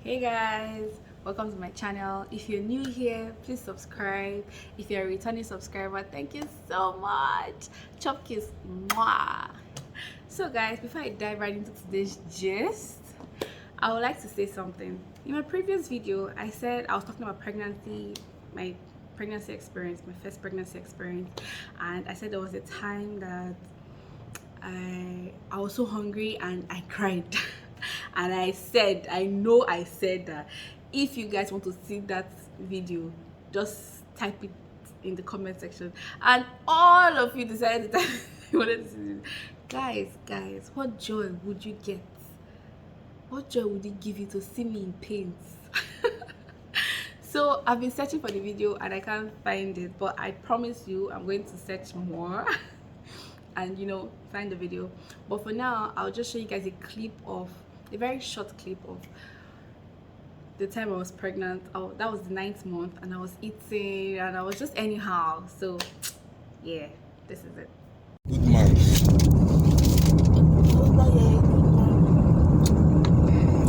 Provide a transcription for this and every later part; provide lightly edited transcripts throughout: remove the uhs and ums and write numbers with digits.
Hey guys, welcome to my channel. If you're new here, please subscribe. If you're a returning subscriber, thank you so much. Chop kiss, mwah. So guys, before I dive right into today's gist, I would like to say something. In my previous video, I said I was talking about pregnancy, my pregnancy experience, my first pregnancy experience, and I said there was a time that I was so hungry and I cried. And I said that if you guys want to see that video, just type it in the comment section. And all of you decided that you wanted to see it. Guys, what joy would you get? What joy would it give you to see me in pain? So I've been searching for the video and I can't find it, but I promise you I'm going to search more and find the video. But for now, I'll just show you guys a very short clip of the time I was pregnant. That was the 9th month, and I was eating and I was just anyhow. So yeah, this is it. Good man.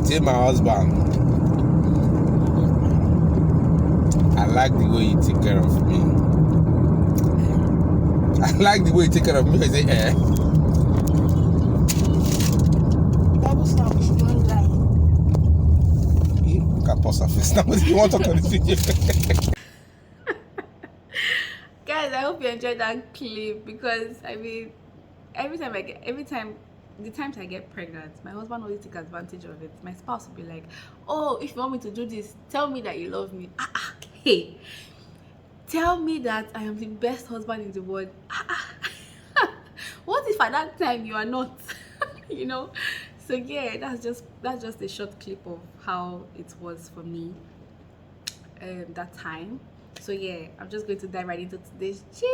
Say my husband, I like the way you take care of me. I like the way you take care of me. I say, You can pause her face now. You want to talk on this video? Guys, I hope you enjoyed that clip, because I mean, the times I get pregnant, my husband always take advantage of it. My spouse will be like, oh, if you want me to do this, tell me that you love me. Hey, tell me that I am the best husband in the world. What if at that time you are not? So yeah, that's just a short clip of how it was for me that time. So yeah, I'm just going to dive right into today's gist.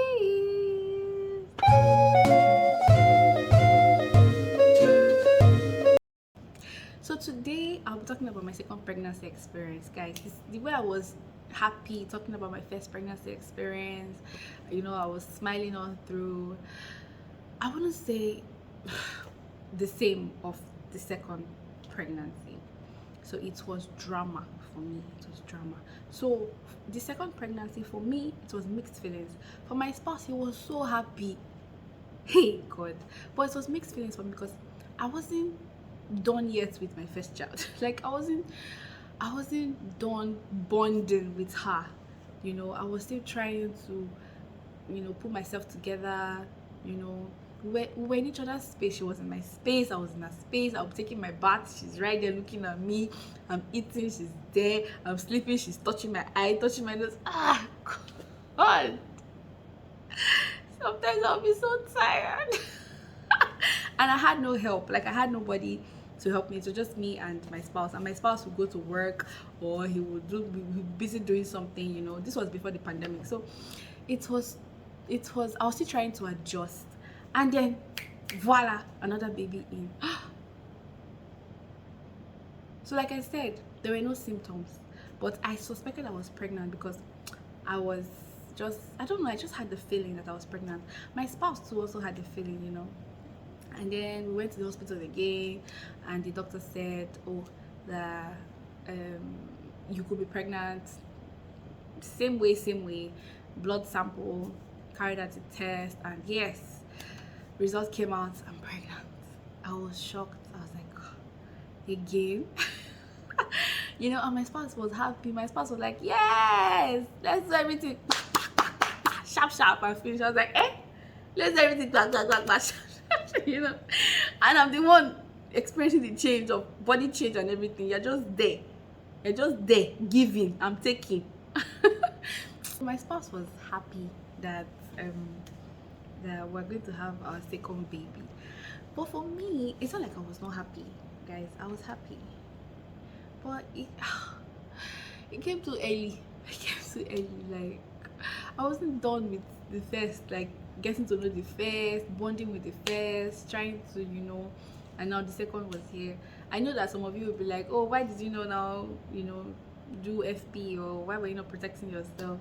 So today I'll be talking about my second pregnancy experience, guys. The way I was happy talking about my first pregnancy experience, I was smiling all through. I wouldn't say the same of the second pregnancy. So it was drama for me. It was drama. So the second pregnancy for me, it was mixed feelings. For my spouse, he was so happy. Hey God. But it was mixed feelings for me because I wasn't done yet with my first child. Like I wasn't done bonding with her. I was still trying to put myself together. We were in each other's space. She was in my space, I was in her space. I'll be taking my bath, she's right there looking at me. I'm eating, she's there. I'm sleeping, she's touching my eye, touching my nose. God, sometimes I'll be so tired. And I had no help. Like I had nobody to help me. So just me and my spouse. And my spouse would go to work, or he would be busy doing something. This was before the pandemic, so it was I was still trying to adjust. And then voila, another baby in. So like I said, there were no symptoms, but I suspected I was pregnant because I don't know, I just had the feeling that I was pregnant. My spouse too also had the feeling. And then we went to the hospital again, and the doctor said, oh, that you could be pregnant. Same way, blood sample, carried out a test, and yes, results came out, I'm pregnant. I was shocked. I was like, again? And my spouse was happy. My spouse was like, yes, let's do everything sharp and finish. I was like, let's do everything and I'm the one experiencing the change of body change and everything. You're just there giving, I'm taking. My spouse was happy that we're going to have our second baby. But for me, it's not like I was not happy, guys. I was happy, but it came too early. Like I wasn't done with the first, like getting to know the first, bonding with the first, trying to and now the second was here. I know that some of you will be like, oh, why did you now do FP, or why were you not protecting yourself?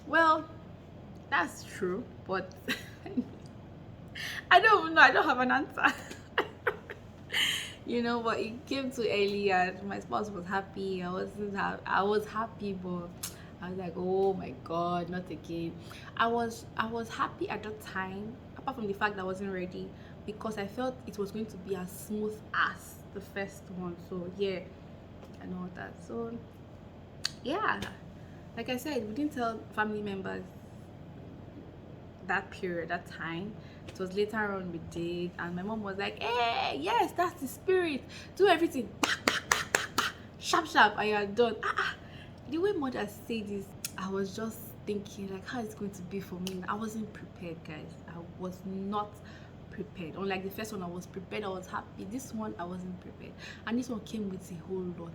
Well, that's true, but I don't know. I don't have an answer. But it came too early, and my spouse was happy. I was happy, but I was like, oh my god, not again. I was happy at that time, apart from the fact that I wasn't ready, because I felt it was going to be as smooth as the first one. So yeah, and all that. So yeah, like I said, we didn't tell family members that period, that time. It was later on we did, and my mom was like, hey, yes, that's the spirit, do everything sharp sharp and you're done. The way mother said this, I was just thinking like, how it's going to be for me. I wasn't prepared, guys. I was not prepared. Unlike the first one, I was prepared, I was happy. This one, I wasn't prepared, and this one came with a whole lot.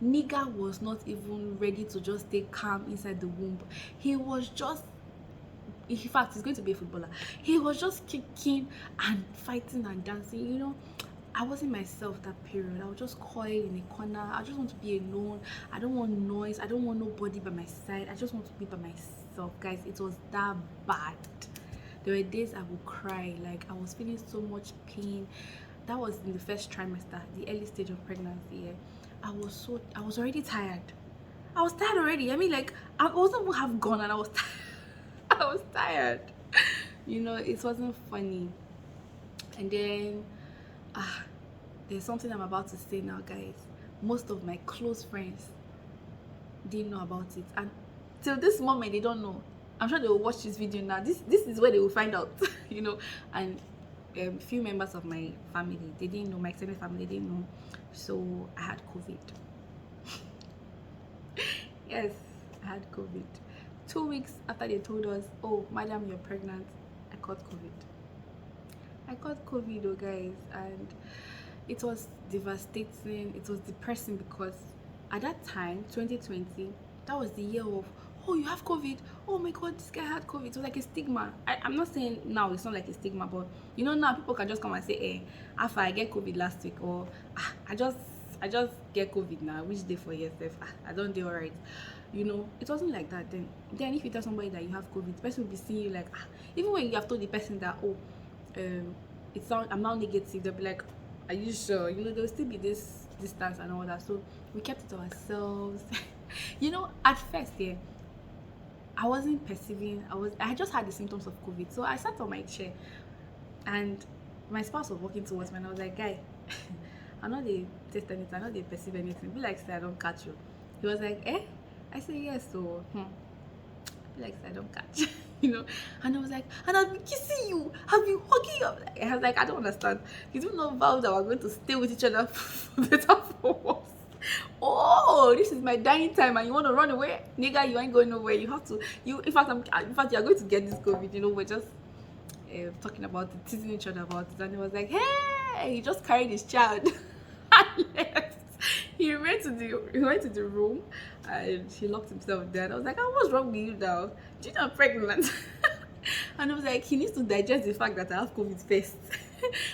Nigga was not even ready to just stay calm inside the womb. He was just, in fact, he's going to be a footballer. He was just kicking and fighting and dancing. I wasn't myself that period. I was just coiled in a corner. I just want to be alone. I don't want noise. I don't want nobody by my side. I just want to be by myself, guys. It was that bad. There were days I would cry. Like, I was feeling so much pain. That was in the first trimester, the early stage of pregnancy. Yeah. I was already tired. I was tired already. I mean, like, I wasn't half gone and I was tired. I was tired. It wasn't funny. And then there's something I'm about to say now, guys. Most of my close friends didn't know about it, and till this moment they don't know. I'm sure they will watch this video now. This is where they will find out. And few members of my family, they didn't know. My extended family didn't know. So I had COVID. Yes, I had COVID. 2 weeks after they told us, oh madam, you're pregnant, I got COVID, oh guys. And it was devastating. It was depressing, because at that time, 2020, that was the year of, oh, you have COVID, oh my god, this guy had COVID. It was like a stigma. I'm not saying now it's not like a stigma, but now people can just come and say, hey, after I get COVID last week, or I just get COVID now, which day for yourself, I don't do all right. It wasn't like that then. If you tell somebody that you have COVID, the person will be seeing you like, even when you have told the person that, oh, I'm now negative, they'll be like, are you sure? There'll still be this distance and all that. So we kept it to ourselves. At first, yeah, I wasn't perceiving. I just had the symptoms of COVID. So I sat on my chair, and my spouse was walking towards me, and I was like, guy, I know they taste anything, I know they perceive anything. Be like, say I don't catch you. He was like, eh? I said yes. So be like, say I don't catch. And I was like, and I've been kissing you, I've been hugging you. I was like, I don't understand. You don't know vows that we're going to stay with each other for better, for worse. Oh, this is my dying time, and you want to run away, nigga? You ain't going nowhere. You have to. In fact, you are going to get this COVID. We're just talking about it, teasing each other about it, and he was like, hey, he just carried his child and left. He went to the room, and he locked himself there. And I was like, what's wrong with you now? Do you know I'm pregnant? And I was like, he needs to digest the fact that I have COVID first.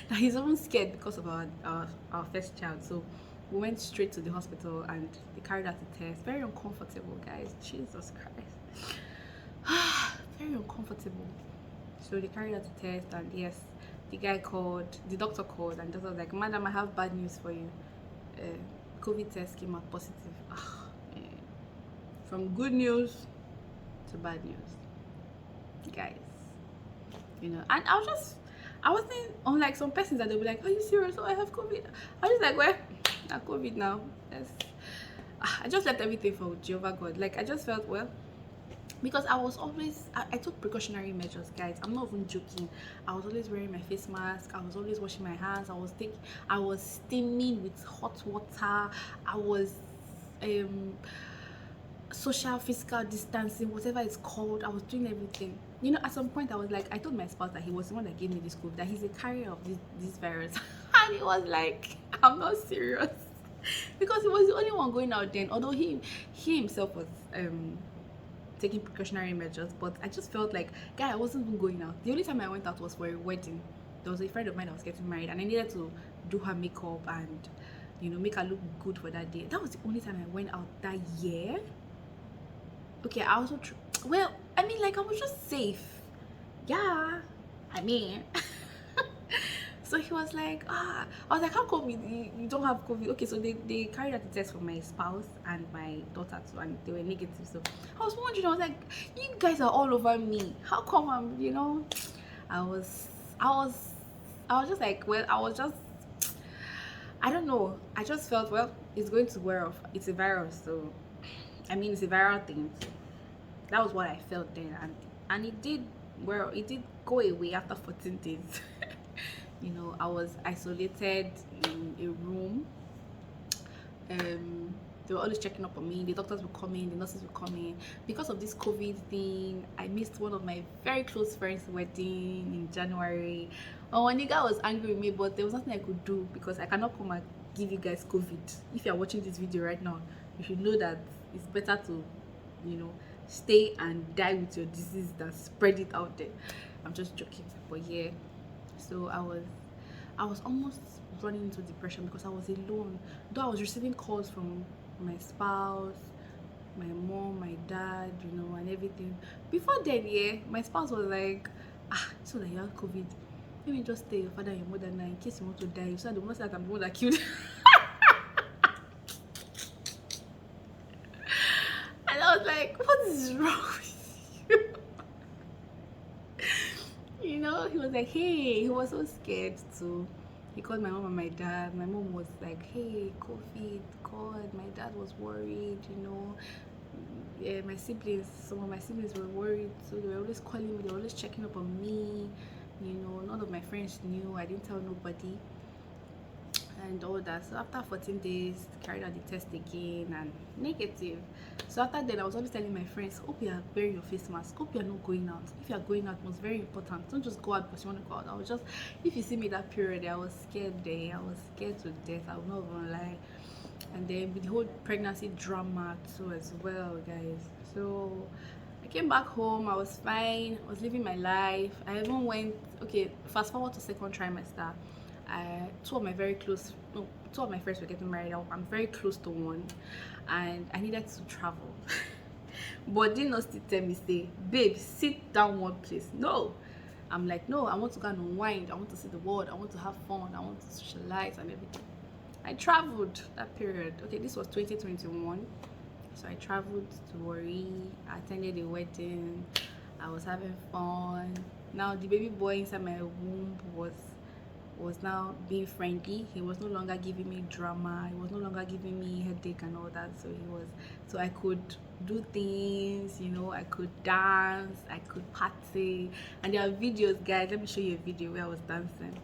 That he's even scared because of our first child. So we went straight to the hospital, and they carried out the test. Very uncomfortable, guys. Jesus Christ. Very uncomfortable. So they carried out the test, and yes, the doctor called, and the doctor was like, madam, I have bad news for you. COVID test came out positive. From good news to bad news, guys. And I wasn't unlike some persons that they'll be like, are you serious? Oh, I have COVID. I was just like, well, I have COVID now. Yes. I just left everything for Jehovah God. Like, I just felt, well, because I took precautionary measures, guys. I'm not even joking. I was always wearing my face mask. I was always washing my hands. I was steaming with hot water. I was social physical distancing, whatever it's called. I was doing everything. At some point I was like, I told my spouse that he was the one that gave me this COVID, that he's a carrier of this virus. And he was like, I'm not serious. Because he was the only one going out then, although he himself was taking precautionary measures. But I just felt like, guy, I wasn't even going out. The only time I went out was for a wedding. There was a friend of mine that was getting married, and I needed to do her makeup and make her look good for that day. That was the only time I went out that year. Okay, I also well, I mean, like, I was just safe. Yeah, I mean. So he was like, I was like, how come you don't have COVID? Okay, so they carried out the test for my spouse and my daughter too, and they were negative. So I was wondering, I was like, you guys are all over me. How come I was, I was, I was just like, well, I was just, I don't know. I just felt, well, it's going to wear off. It's a virus, so I mean, it's a viral thing. So that was what I felt then, and it did, well, it did go away after 14 days. I was isolated in a room. They were always checking up on me. The doctors would come in, the nurses would come in. Because of this COVID thing, I missed one of my very close friends' wedding in January. One nigga was angry with me, but there was nothing I could do because I cannot come and give you guys COVID. If you are watching this video right now, you should know that it's better to, stay and die with your disease than spread it out there. I'm just joking, but yeah. So I was almost running into depression because I was alone. Though I was receiving calls from my spouse, my mom, my dad, and everything. Before then, yeah, my spouse was like, so that you have COVID, let me just tell your father and your mother now in case you want to die. So I don't want to say that I'm the one that killed. And I was like, what is wrong with you? He was like, hey, he was so scared too. He called my mom and my dad. My mom was like, hey, COVID, God. My dad was worried, Yeah, some of my siblings were worried, so they were always calling me, they were always checking up on me. None of my friends knew. I didn't tell nobody and all that. So after 14 days, carried out the test again and negative. So after that, I was always telling my friends, hope you are wearing your face mask, hope you are not going out. If you are going out, it was very important. Don't just go out because you want to go out. I was just, if you see me that period, I was scared there. I was scared to death. I will not even lie. And then with the whole pregnancy drama too as well, guys. So I came back home. I was fine. I was living my life. I even went, okay, fast forward to second trimester. Two of my friends were getting married. I'm very close to one, and I needed to travel. But did not still tell me, say, babe, sit down one place. No, I'm like, no, I want to go and unwind. I want to see the world. I want to have fun. I want to socialize and everything. I traveled that period. Okay, this was 2021. So I traveled to Warri. I attended a wedding. I was having fun. Now the baby boy inside my womb was now being friendly. He was no longer giving me drama. He was no longer giving me headache and all that. So I could do things, I could dance, I could party. And there are videos, guys. Let me show you a video where I was dancing.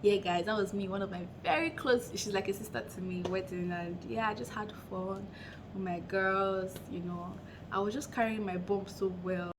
Yeah, guys, that was me, one of my very close, she's like a sister to me, wedding. And yeah, I just had fun with my girls. I was just carrying my bump so well.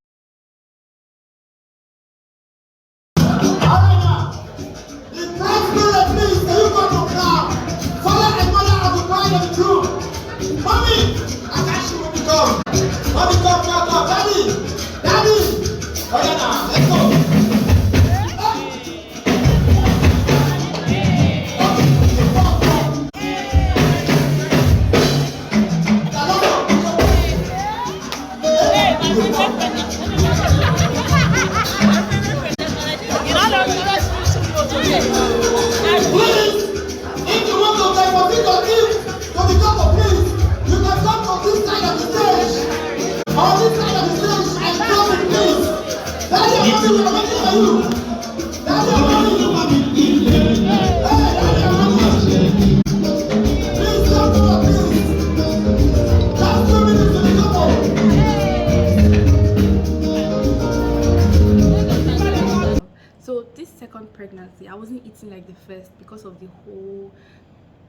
So this second pregnancy, I wasn't eating like the first because of the whole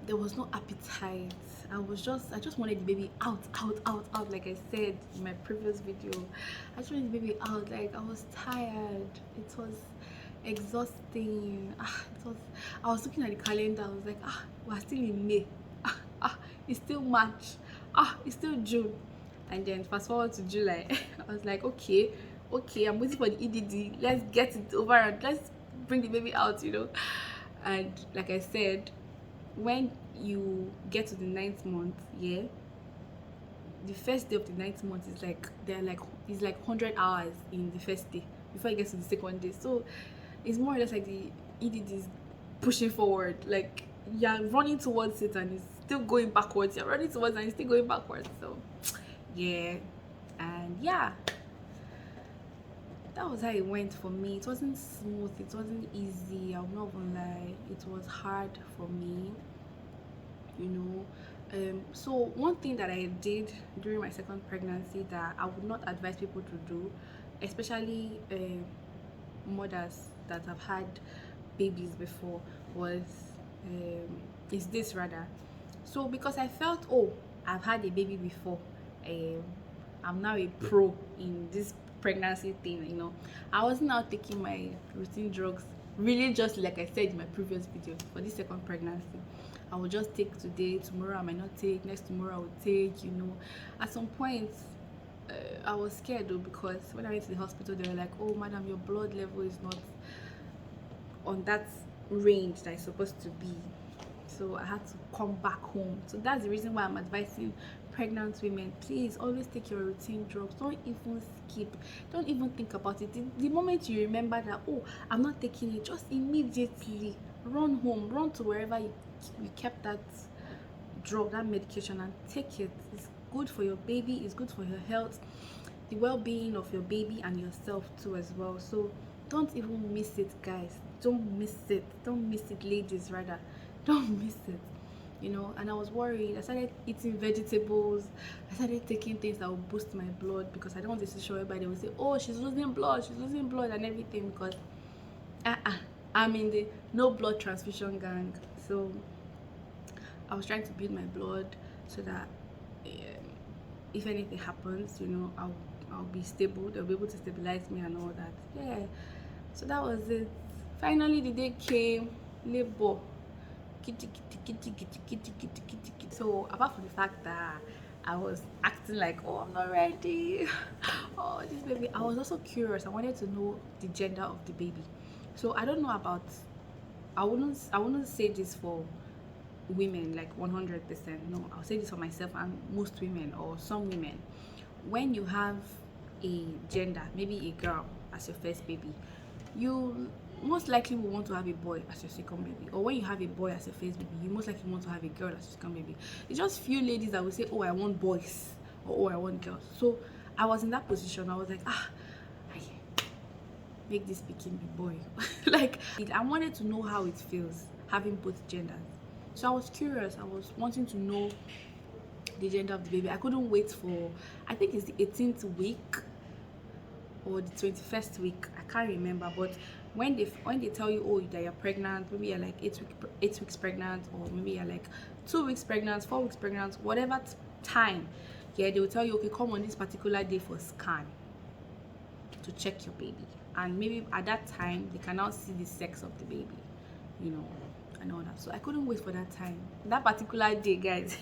there was no appetite. I just wanted the baby out, out, out, out. Like I said in my previous video, I just wanted the baby out. Like I was tired. It was exhausting. I was looking at the calendar. I was like, we're still in May. It's still March. It's still June. And then fast forward to July. I was like, okay, I'm waiting for the EDD. Let's get it over and let's bring the baby out, And like I said, when you get to the 9th month, the first day of the 9th month is like it's like 100 hours in the first day before you get to the second day. So it's more or less like the EDD is pushing forward, like you're running towards it and it's still going backwards. You're running towards it and it's still going backwards. So that was how it went for me. It wasn't smooth, it wasn't easy, I'm not gonna lie. It was hard for me, so one thing that I did during my second pregnancy that I would not advise people to do, especially mothers that have had babies before, was is this rather. So because I felt, I've had a baby before, I'm now a pro in this pregnancy thing, I wasn't now taking my routine drugs really, just like I said in my previous video. For this second pregnancy, I will just take today, tomorrow I might not take, next tomorrow I will take. At some point I was scared though, because when I went to the hospital they were like, oh madam, your blood level is not on that range that it's supposed to be. So I had to come back home. So that's the reason why I'm advising pregnant women, please always take your routine drugs. Don't even skip, don't even think about it. The moment you remember that, I'm not taking it, just immediately run home, run to wherever you kept that drug, that medication, and take it. It's good for your baby, it's good for your health, the well-being of your baby and yourself too as well. So don't even miss it, guys. Don't miss it, ladies, rather. Don't miss it. And I was worried. I started eating vegetables. I started taking things that would boost my blood, because I don't want to show everybody. They would say, oh, she's losing blood and everything, because I'm in the no blood transfusion gang. So I was trying to build my blood so that if anything happens, I'll be stable. They'll be able to stabilize me and all that. So that was it. Finally the day came, labor. So apart from the fact that I was acting like, I'm not ready, this baby, I was also curious. I wanted to know the gender of the baby. So I don't know about, I wouldn't say this for women like 100%. No, I'll say this for myself and most women, or some women. When you have a gender, maybe a girl as your first baby, you most likely will want to have a boy as your second baby. Or when you have a boy as your first baby, you most likely want to have a girl as your second baby. It's just few ladies that will say, I want boys, or I want girls. So I was in that position. I was like, I make this pikin be boy. Like, I wanted to know how it feels having both genders. So I was curious. I was wanting to know the gender of the baby. I couldn't wait for, I think it's the 18th week or the 21st week, I can't remember. But when they tell you, that you're pregnant, maybe you're like 8 weeks pregnant, or maybe you're like 2 weeks pregnant, 4 weeks pregnant, whatever time, they will tell you, okay, come on this particular day for a scan to check your baby. And maybe at that time they can now see the sex of the baby, and all that. So I couldn't wait for that time. That particular day, guys,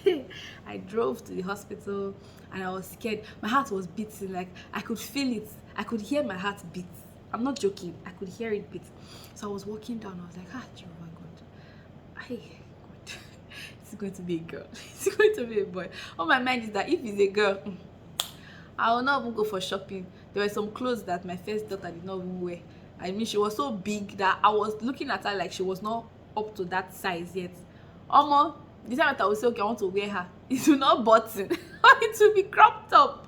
I drove to the hospital and I was scared. My heart was beating, like I could feel it. I could hear my heart beat. I'm not joking, I could hear it beat. So I was walking down, I was like, Jehovah God, God, it's going to be a girl, it's going to be a boy. All my mind is that if it's a girl, I will not even go for shopping. There were some clothes that my first daughter did not even wear. I mean, she was so big that I was looking at her like she was not up to that size yet. Almost the time that I would say, okay, I want to wear her, it will not button, or it will be cropped up,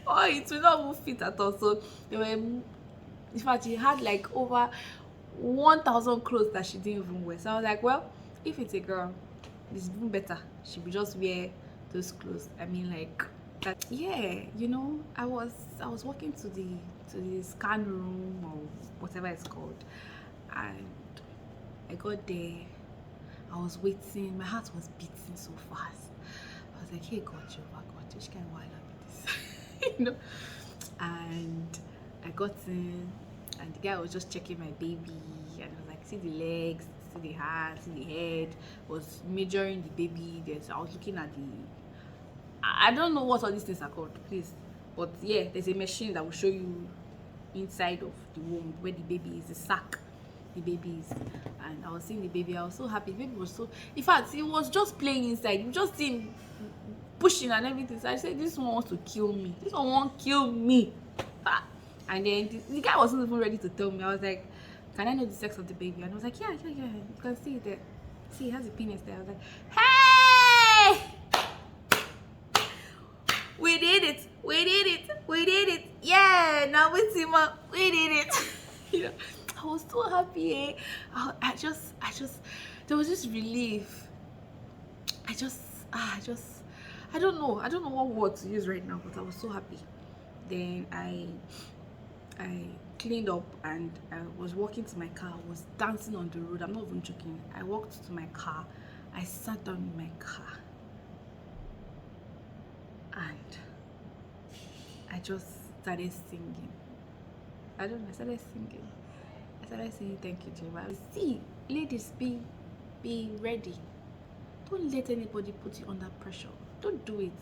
or it will not even fit at all. So there were, in fact, she had like over 1,000 clothes that she didn't even wear. So I was like, well, if it's a girl, it's even better. She will just wear those clothes. I mean, like that. I was walking to the scan room or whatever it's called, and I got there. I was waiting. My heart was beating so fast. I was like, hey, God, Jehovah, God, which kind of wild this? you know? And I got in, and the guy was just checking my baby, and I was like, see the legs, see the hands, see the head, was measuring the baby. I was looking at the, I don't know what all these things are called, please. But yeah, there's a machine that will show you inside of the womb where the baby is, the sack the baby is. And I was seeing the baby. I was so happy. The baby was so, in fact, he was just playing inside. You just see him pushing and everything. So I said, this one wants to kill me. This one won't kill me. Ah. And then the guy wasn't even ready to tell me. I was like, can I know the sex of the baby? And I was like, yeah. You can see it there. See, it has a penis there. I was like, hey! We did it. Yeah, now with him up. We did it. you know, I was so happy. Eh? I just, there was this relief. I don't know what word to use right now, but I was so happy. Then I cleaned up and I was walking to my car. I was dancing on the road. I'm not even joking. I walked to my car. I sat down in my car and I just started singing. I started singing thank you, Jehovah. See, ladies, be ready. Don't let anybody put you under pressure. Don't do it.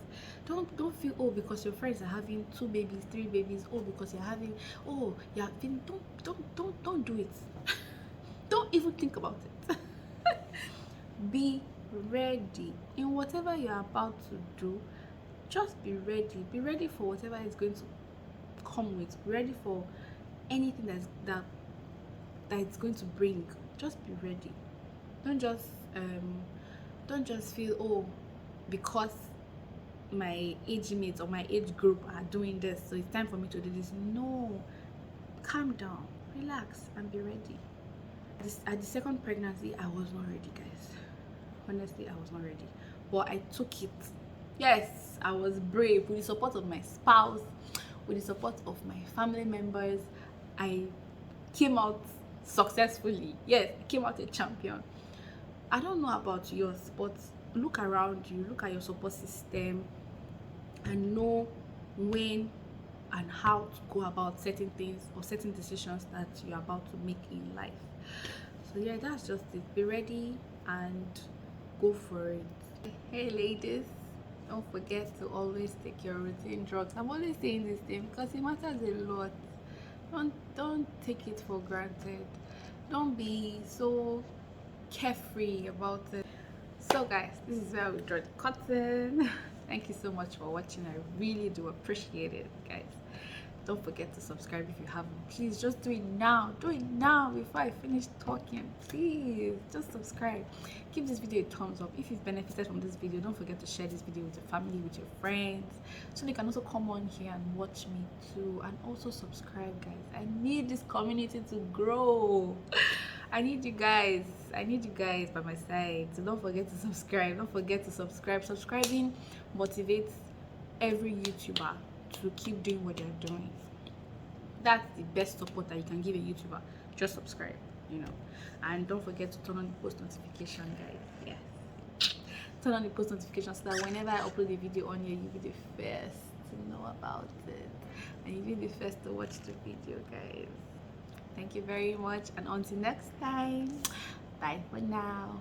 Don't feel, oh, because your friends are having 2 babies, 3 babies, oh, because you're having, oh, you're having, don't do it. Don't even think about it. Be ready in whatever you're about to do. Just be ready. Be ready for whatever is going to come with. Be ready for anything that it's going to bring. Just be ready. Don't just feel, oh, because my age mates or my age group are doing this, so it's time for me to do this. No, calm down, relax, and be ready. At the second pregnancy, I was not ready, guys. Honestly, I was not ready, but I took it. Yes, I was brave. With the support of my spouse, with the support of my family members, I came out successfully. Yes, I came out a champion. I don't know about yours, but look around you, look at your support system, and know when and how to go about certain things or certain decisions that you're about to make in life. So yeah, that's just it. Be ready and go for it. Hey ladies, don't forget to always take your routine drugs. I'm always saying this thing because it matters a lot. Don't take it for granted. Don't be so carefree about it. So guys, this is where we draw the curtain. Thank you so much for watching. I really do appreciate it, guys. Don't forget to subscribe if you haven't. Please just do it now. Do it now before I finish talking. Please just subscribe. Give this video a thumbs up. If you've benefited from this video, don't forget to share this video with your family, with your friends, so they can also come on here and watch me too. And also subscribe, guys. I need this community to grow. I need you guys by my side. So don't forget to subscribe. Subscribing motivates every YouTuber to keep doing what they're doing. That's the best support that you can give a YouTuber. Just subscribe, and don't forget to turn on the post notification, guys. Yes, turn on the post notification so that whenever I upload a video on here, you'll be the first to know about it, and you'll be the first to watch the video, guys. Thank you very much, and until next time, bye for now.